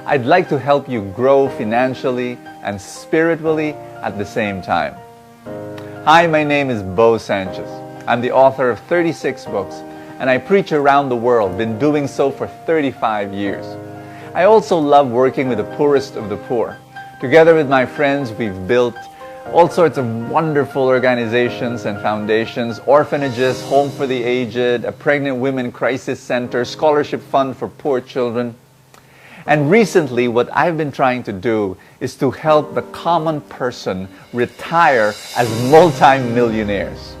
I'd like to help you grow financially and spiritually at the same time. Hi, my name is Sanchez. I'm the author of 36 books, and I preach around the world, been doing so for 35 years. I also love working with the poorest of the poor. Together with my friends, we've built all sorts of wonderful organizations and foundations, orphanages, home for the aged, a pregnant women crisis center, scholarship fund for poor children. And recently, what I've been trying to do is to help the common person retire as multi-millionaires.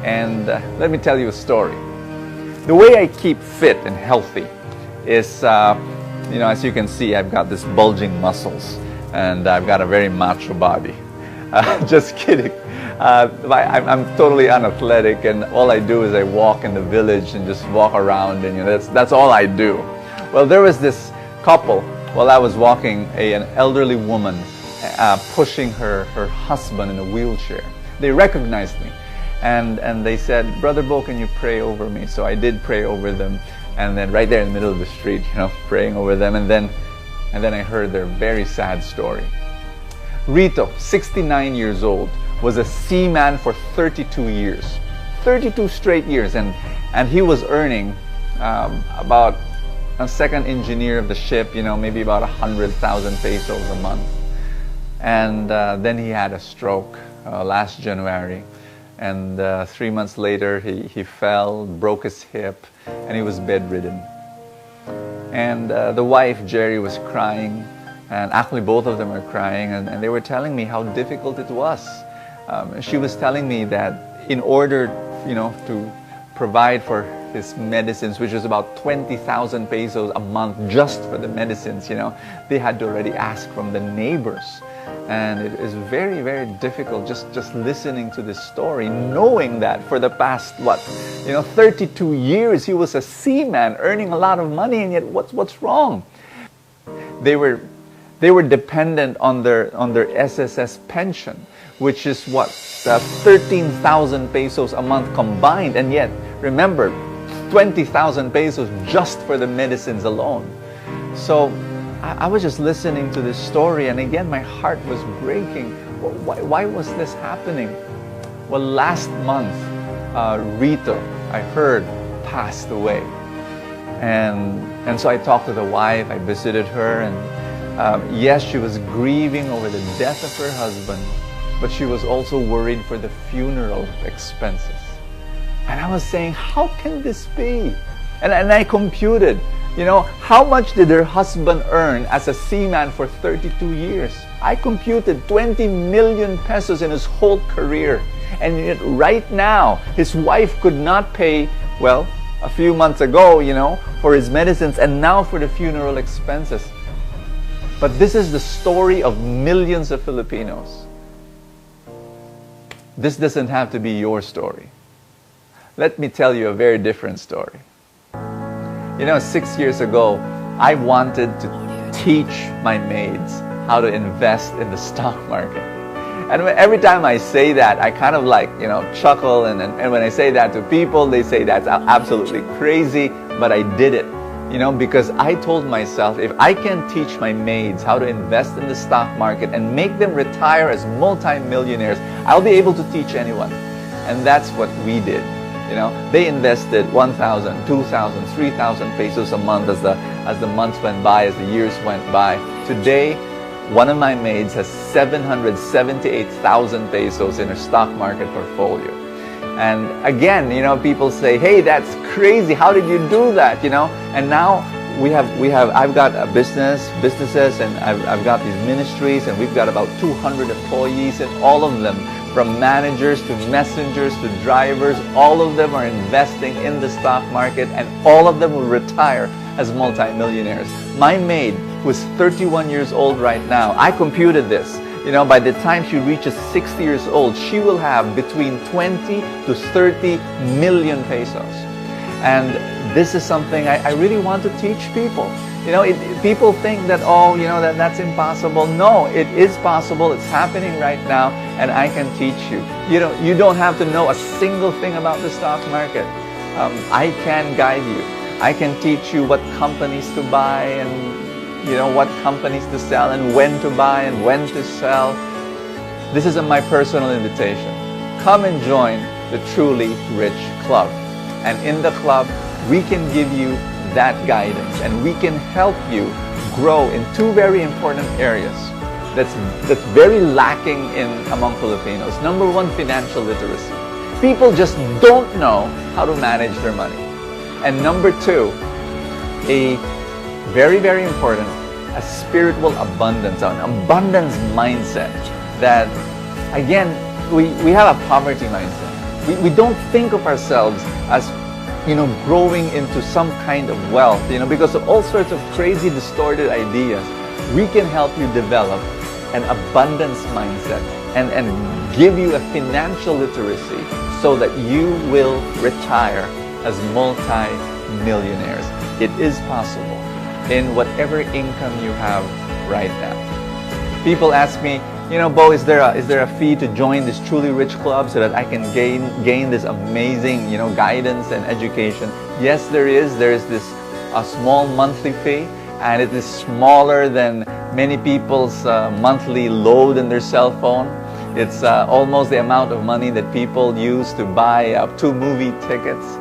And let me tell you a story. The way I keep fit and healthy is, as you can see, I've got this bulging muscles and I've got a very macho body. Just kidding. I'm totally unathletic, and all I do is I walk in the village and just walk around, and that's all I do. Well, there was this couple while I was walking, an elderly woman pushing her husband in a wheelchair. They recognized me, and they said, "Brother Bo, can you pray over me?" So I did pray over them, and then right there in the middle of the street, praying over them, and then I heard their very sad story. Rito, 69 years old, was a seaman for 32 years. 32 straight years, and he was earning about a second engineer of the ship, maybe about 100,000 pesos a month. And then he had a stroke last January, and 3 months later he fell, broke his hip, and he was bedridden. And the wife, Jerry, was crying. And actually both of them are crying, and they were telling me how difficult it was. She was telling me that in order, to provide for his medicines, which is about 20,000 pesos a month just for the medicines, they had to already ask from the neighbors. And it is very, very difficult just listening to this story, knowing that for the past, 32 years he was a seaman earning a lot of money, and yet what's wrong? They were dependent on their SSS pension, which is 13,000 pesos a month combined, and yet remember, 20,000 pesos just for the medicines alone. So I was just listening to this story, and again my heart was breaking. Why was this happening? Well, last month Rito, I heard, passed away, and so I talked to the wife. I visited her, and yes, she was grieving over the death of her husband, but she was also worried for the funeral expenses. And I was saying, how can this be? And I computed, how much did her husband earn as a seaman for 32 years? I computed 20 million pesos in his whole career. And yet right now, his wife could not pay, a few months ago, for his medicines, and now for the funeral expenses. But this is the story of millions of Filipinos. This doesn't have to be your story. Let me tell you a very different story. 6 years ago, I wanted to teach my maids how to invest in the stock market. And every time I say that, I kind of chuckle, and when I say that to people, they say that's absolutely crazy, but I did it. Because I told myself, if I can teach my maids how to invest in the stock market and make them retire as multi-millionaires, I'll be able to teach anyone. And that's what we did. They invested 1,000, 2,000, 3,000 pesos a month as the months went by, as the years went by. Today, one of my maids has 778,000 pesos in her stock market portfolio. And again, people say, "Hey, that's crazy. How did you do that?" And now I've got businesses, and I've got these ministries, and we've got about 200 employees, and all of them, from managers to messengers to drivers, all of them are investing in the stock market, and all of them will retire as multi-millionaires. My maid, who is 31 years old right now, I computed this. By the time she reaches 60 years old, she will have between 20 to 30 million pesos. And this is something I really want to teach people. People think that, that's impossible. No, it is possible. It's happening right now, and I can teach you. You don't have to know a single thing about the stock market. I can guide you. I can teach you what companies to buy, and what companies to sell and when to buy and when to sell. This is my personal invitation. Come and join the Truly Rich Club. And in the club, we can give you that guidance and we can help you grow in two very important areas that's very lacking among Filipinos. Number one, financial literacy. People just don't know how to manage their money. And number two, a very, very important, a spiritual abundance, an abundance mindset that, again, we have a poverty mindset. We don't think of ourselves as, growing into some kind of wealth, because of all sorts of crazy, distorted ideas. We can help you develop an abundance mindset and give you a financial literacy so that you will retire as multi-millionaires. It is possible in whatever income you have right now. People ask me, Bo, is there a fee to join this Truly Rich Club so that I can gain this amazing, guidance and education? Yes, there is. There is a small monthly fee, and it is smaller than many people's monthly load in their cell phone. It's almost the amount of money that people use to buy 2 movie tickets.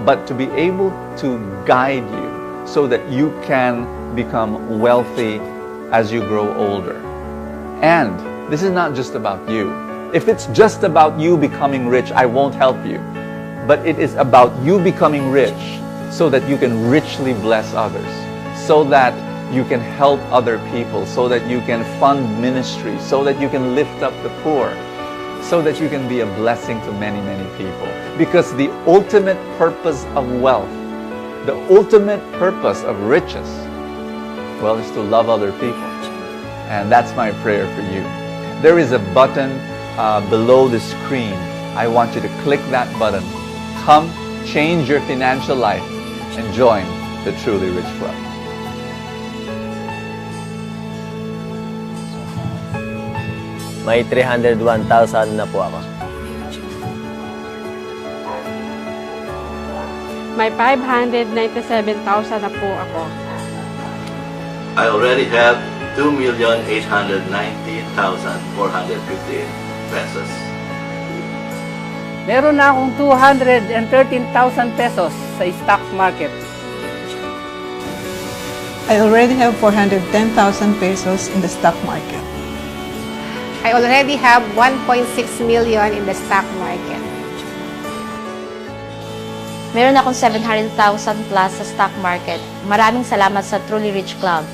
But to be able to guide you so that you can become wealthy as you grow older. And this is not just about you. If it's just about you becoming rich, I won't help you. But it is about you becoming rich so that you can richly bless others, so that you can help other people, so that you can fund ministry, so that you can lift up the poor, so that you can be a blessing to many, many people. Because the ultimate purpose of wealth, the ultimate purpose of riches, well, is to love other people. And that's my prayer for you. There is a button below the screen. I want you to click that button. Come, change your financial life, and join the Truly Rich Club. May 301,000 na po ako. May 597,000 na po ako. I already have 2,890,458 pesos. Meron na akong 213,000 pesos sa stock market. I already have 410,000 pesos in the stock market. I already have 1.6 million in the stock market. Meron akong 700,000 plus sa stock market. Maraming salamat sa Truly Rich Club.